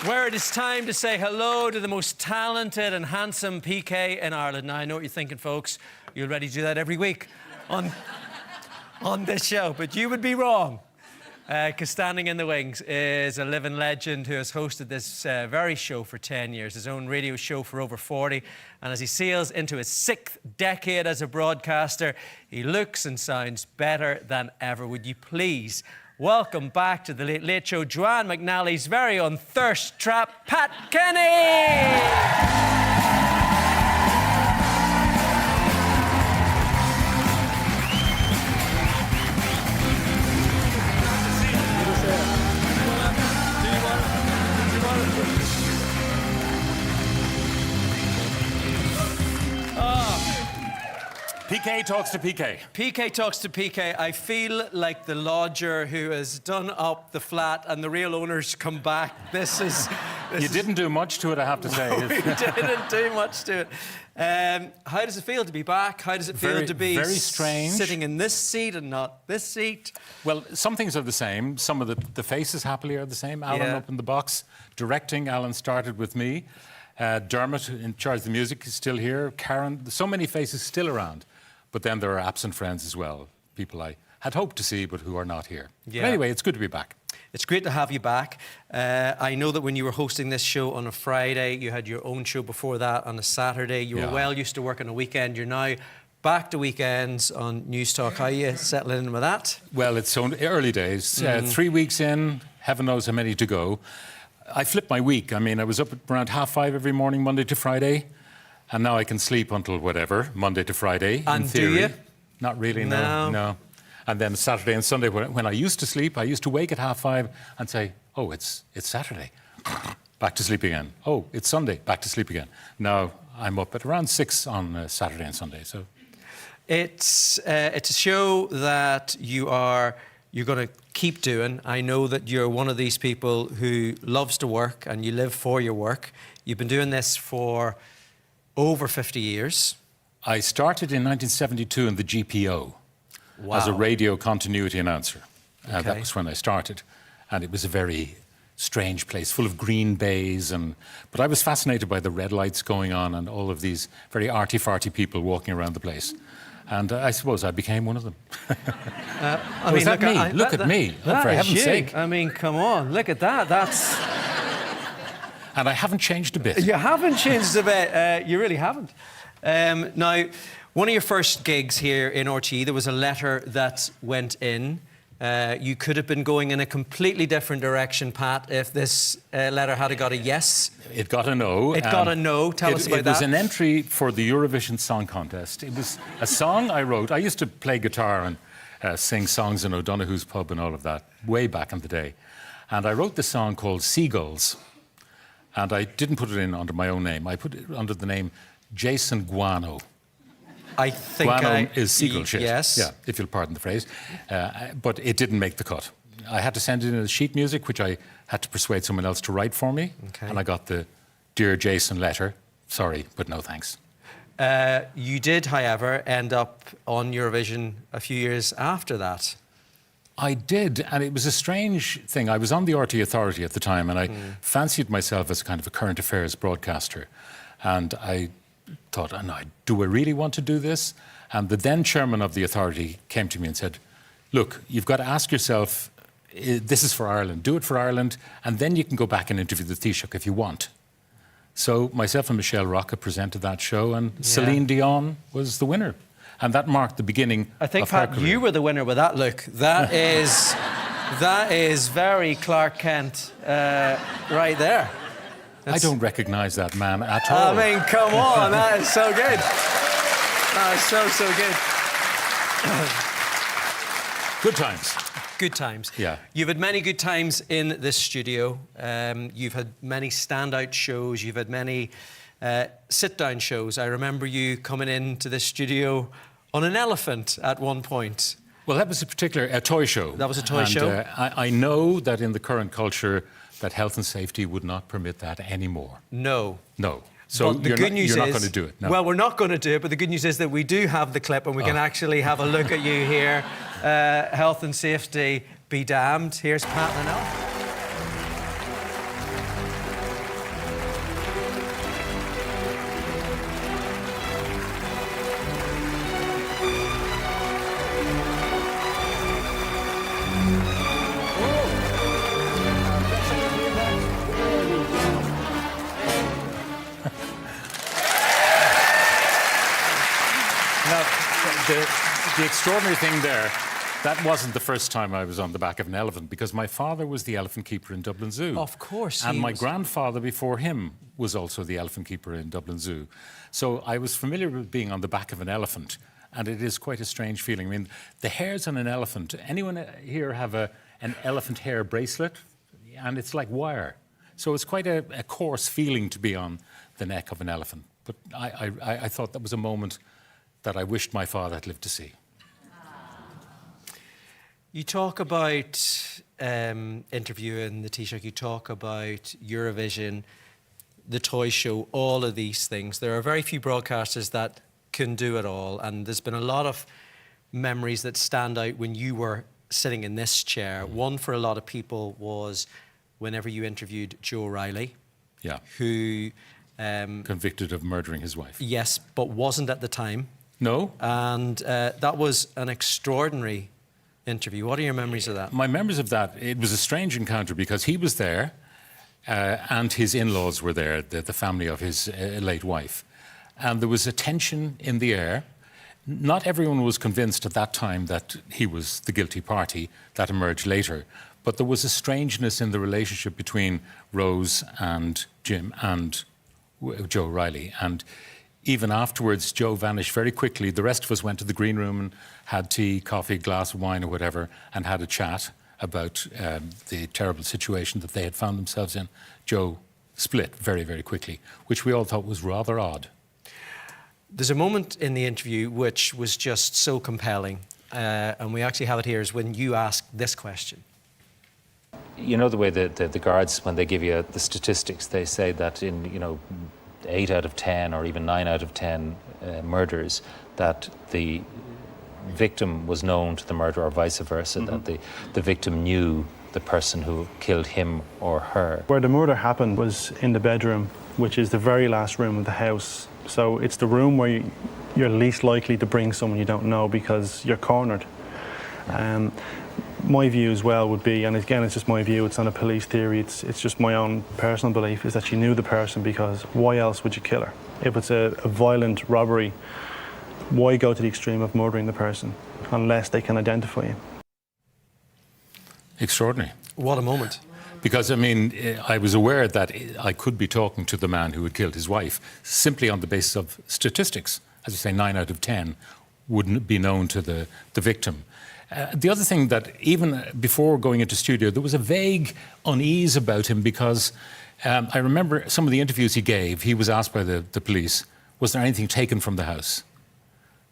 Where it is time to say hello to the most talented and handsome PK in Ireland. Now, I know what you're thinking, folks. You're ready to do that every week on this show, but you would be wrong. Because standing in the wings is a living legend who has hosted this very show for 10 years, his own radio show for over 40. And as he sails into his 6th decade as a broadcaster, he looks and sounds better than ever. Would you please welcome back to the Late Late Show, Joanne McNally's very own thirst trap, Pat Kenny! PK talks to PK. PK talks to PK. I feel like the lodger who has done up the flat and the real owners come back. You didn't do much to it, I have to say. We didn't do much to it. How does it feel to be back? How does it feel to be very strange, sitting in this seat and not this seat? Well, some things are the same. Some of the faces happily are the same. Alan up in the box. Directing, Alan started with me. Dermot, in charge of the music, is still here. Karen, so many faces still around. But then there are absent friends as well, people I had hoped to see but who are not here. Yeah. But anyway, it's good to be back. It's great to have you back. I know that when you were hosting this show on a Friday, you had your own show before that on a Saturday. You were well used to working a weekend. You're now back to weekends on News Talk. How are you settling in with that? Well, it's early days. 3 weeks in, heaven knows how many to go. I flipped my week. I mean, I was up at around 5:30 every morning, Monday to Friday. And now I can sleep until whatever, Monday to Friday, and in theory. Do you? Not really, no. And then Saturday and Sunday, when I used to sleep, I used to wake at 5:30 and say, oh, it's Saturday. Back to sleep again. Oh, it's Sunday. Back to sleep again. Now I'm up at around 6 on Saturday and Sunday. So it's a show that you're going to keep doing. I know that you're one of these people who loves to work and you live for your work. You've been doing this for over 50 years. I started in 1972 in the GPO as a radio continuity announcer. That was when I started. And it was a very strange place, full of green bays. But I was fascinated by the red lights going on and all of these very arty-farty people walking around the place. And I suppose I became one of them. Look at me. For heaven's sake. I mean, come on, look at that. That's... And I haven't changed a bit. You haven't changed a bit. You really haven't. Now, one of your first gigs here in RTE, there was a letter that went in. You could have been going in a completely different direction, Pat, if this letter had got a yes. It got a no. It got a no. Tell us about that. It was an entry for the Eurovision Song Contest. It was a song I wrote. I used to play guitar and sing songs in O'Donoghue's pub and all of that, way back in the day. And I wrote this song called Seagulls. And I didn't put it in under my own name. I put it under the name Jason Guano. I think Guano is seagull shit. Yes. Yeah, if you'll pardon the phrase. But it didn't make the cut. I had to send it in as sheet music, which I had to persuade someone else to write for me. Okay. And I got the Dear Jason letter. Sorry, but no thanks. You did, however, end up on Eurovision a few years after that. I did, and it was a strange thing. I was on the RTE Authority at the time, and I fancied myself as kind of a current affairs broadcaster. And I thought, do I really want to do this? And the then chairman of the Authority came to me and said, look, you've got to ask yourself, this is for Ireland, do it for Ireland, and then you can go back and interview the Taoiseach if you want. So myself and Michelle Rocca presented that show, and Celine Dion was the winner. And that marked the beginning I think, Pat, you were the winner with that look. That is very Clark Kent right there. I don't recognise that man at all. I mean, come on, that is so good. That is so good. Good times. Good times. Yeah. You've had many good times in this studio. You've had many standout shows. You've had many sit-down shows. I remember you coming into this studio on an elephant at one point. Well, that was a toy show. That was a toy show? I know that in the current culture that health and safety would not permit that anymore. No. No. So the good news is, you're not going to do it. No. Well, we're not going to do it, but the good news is that we do have the clip and we can actually have a look at you here. Health and safety be damned. Here's Pat and the extraordinary thing there, that wasn't the first time I was on the back of an elephant, because my father was the elephant keeper in Dublin Zoo. Of course. And my grandfather before him was also the elephant keeper in Dublin Zoo. So I was familiar with being on the back of an elephant, and it is quite a strange feeling. I mean, the hairs on an elephant, anyone here have an elephant hair bracelet? And it's like wire. So it's quite a coarse feeling to be on the neck of an elephant. But I thought that was a moment that I wished my father had lived to see. You talk about interviewing the Taoiseach, you talk about Eurovision, the toy show, all of these things. There are very few broadcasters that can do it all, and there's been a lot of memories that stand out when you were sitting in this chair. One for a lot of people was whenever you interviewed Joe Riley, Yeah. who... Convicted of murdering his wife. Yes, but wasn't at the time. No. And that was an extraordinary interview. What are your memories of that? My memories of that, it was a strange encounter because he was there and his in-laws were there, the family of his late wife. And there was a tension in the air. Not everyone was convinced at that time that he was the guilty party. That emerged later. But there was a strangeness in the relationship between Rose and Jim and Joe Riley. And even afterwards, Joe vanished very quickly. The rest of us went to the green room and had tea, coffee, glass of wine or whatever, and had a chat about the terrible situation that they had found themselves in. Joe split very, very quickly, which we all thought was rather odd. There's a moment in the interview which was just so compelling, and we actually have it here, is when you asked this question. You know the way the guards, when they give you the statistics, they say that in 8 out of 10 or even 9 out of 10 murders, that the victim was known to the murderer or vice versa, that the victim knew the person who killed him or her. Where the murder happened was in the bedroom, which is the very last room of the house. So it's the room where you're least likely to bring someone you don't know because you're cornered. My view as well would be, and again it's just my view, it's not a police theory, it's just my own personal belief, is that she knew the person, because why else would you kill her? If it's a violent robbery, why go to the extreme of murdering the person unless they can identify you? Extraordinary. What a moment. Because, I mean, I was aware that I could be talking to the man who had killed his wife simply on the basis of statistics. As you say, 9 out of 10 wouldn't be known to the victim. The other thing, that even before going into studio, there was a vague unease about him, because I remember some of the interviews he gave. He was asked by the police, was there anything taken from the house?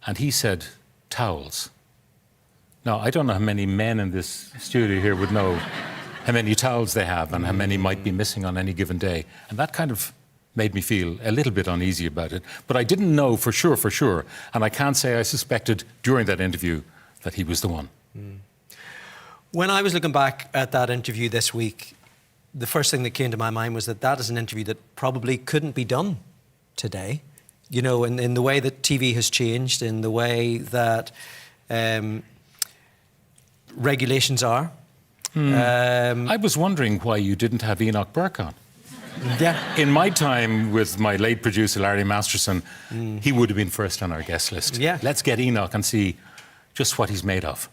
And he said, towels. Now, I don't know how many men in this studio here would know how many towels they have and how many might be missing on any given day. And that kind of made me feel a little bit uneasy about it. But I didn't know for sure. And I can't say I suspected during that interview that he was the one. When I was looking back at that interview this week, the first thing that came to my mind was that is an interview that probably couldn't be done today. You know, in the way that TV has changed, in the way that regulations are. I was wondering why you didn't have Enoch Burke on. Yeah. In my time with my late producer, Larry Masterson, he would have been first on our guest list. Yeah. Let's get Enoch and see just what he's made of.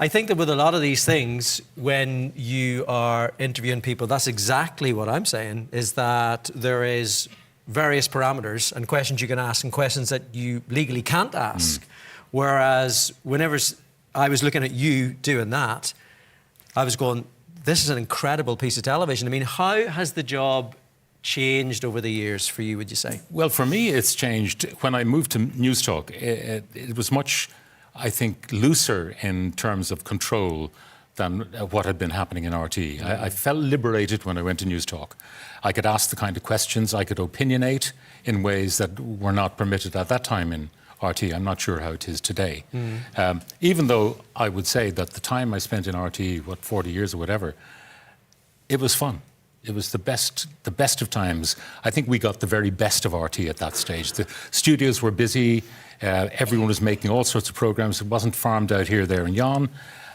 I think that with a lot of these things, when you are interviewing people, that's exactly what I'm saying, is that there is various parameters and questions you can ask and questions that you legally can't ask. Whereas whenever I was looking at you doing that, I was going, this is an incredible piece of television. I mean, how has the job changed over the years for you, would you say? Well, for me, it's changed. When I moved to News Talk, it was much, I think, looser in terms of control than what had been happening in RT. I felt liberated when I went to News Talk. I could ask the kind of questions, I could opinionate in ways that were not permitted at that time in RT. I'm not sure how it is today. Even though I would say that the time I spent in RT, 40 years or whatever, it was fun. It was the best of times. I think we got the very best of RT at that stage. The studios were busy. Everyone was making all sorts of programs. It wasn't farmed out here, there and yon.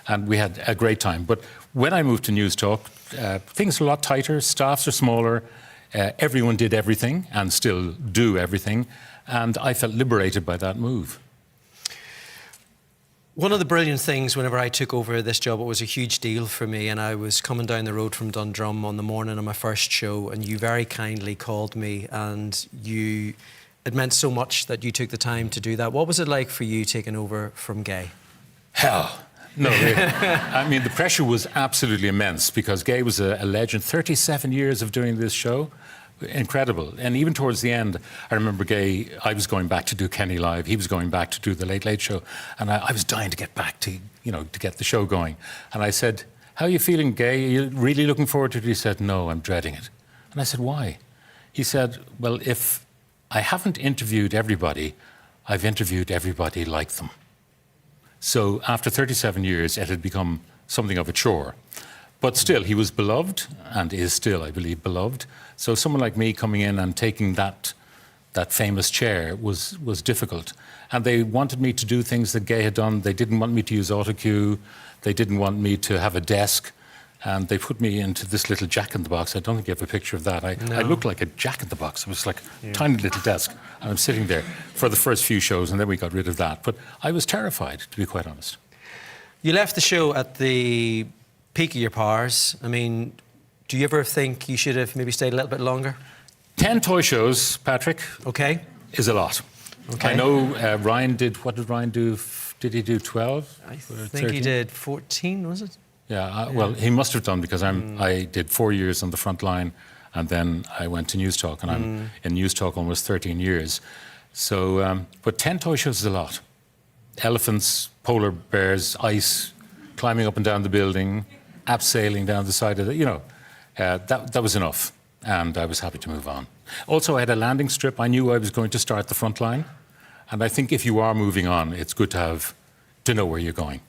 And we had a great time. But when I moved to News Talk, things are a lot tighter. Staffs are smaller. Everyone did everything and still do everything. And I felt liberated by that move. One of the brilliant things whenever I took over this job, it was a huge deal for me, and I was coming down the road from Dundrum on the morning of my first show, and you very kindly called me, and it meant so much that you took the time to do that. What was it like for you taking over from Gay? Hell. No, I mean, the pressure was absolutely immense because Gay was a legend. 37 years of doing this show. Incredible. And even towards the end, I remember Gay, I was going back to do Kenny Live, he was going back to do the Late Late Show, and I was dying to get back to, to get the show going. And I said, how are you feeling, Gay? Are you really looking forward to it? He said, no, I'm dreading it. And I said, why? He said, well, if I haven't interviewed everybody, I've interviewed everybody like them. So after 37 years, it had become something of a chore. But still, he was beloved, and is still, I believe, beloved. So someone like me coming in and taking that famous chair was difficult. And they wanted me to do things that Gay had done. They didn't want me to use autocue. They didn't want me to have a desk. And they put me into this little jack-in-the-box. I don't think you have a picture of that. I looked like a jack-in-the-box. It was like a tiny little desk. And I'm sitting there for the first few shows, and then we got rid of that. But I was terrified, to be quite honest. You left the show at the peak of your powers. I mean, do you ever think you should have maybe stayed a little bit longer? 10 toy shows, Patrick. Okay. Is a lot. Okay. I know Ryan did, what did Ryan do? Did he do 12? I think he did 14, was it? Yeah, well, he must have done because I did 4 years on the front line and then I went to News Talk and I'm in News Talk almost 13 years. So, but 10 toy shows is a lot. Elephants, polar bears, ice, climbing up and down the building, abseiling down the side of the, that was enough. And I was happy to move on. Also, I had a landing strip. I knew I was going to start the front line. And I think if you are moving on, it's good to know where you're going.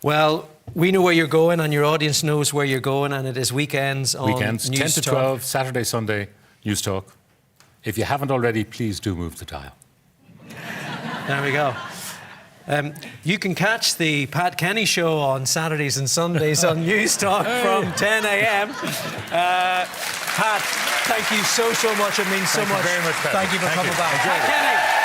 Well, we know where you're going and your audience knows where you're going, and it is weekends on Weekends, News 10 to Talk. 12, Saturday, Sunday, News Talk. If you haven't already, please do move the dial. There we go. You can catch the Pat Kenny Show on Saturdays and Sundays on News Talk from 10 a.m. Pat, thank you so much. It means so much. Thank you very much, Pat. Thank you for coming back. Enjoy Pat Kenny.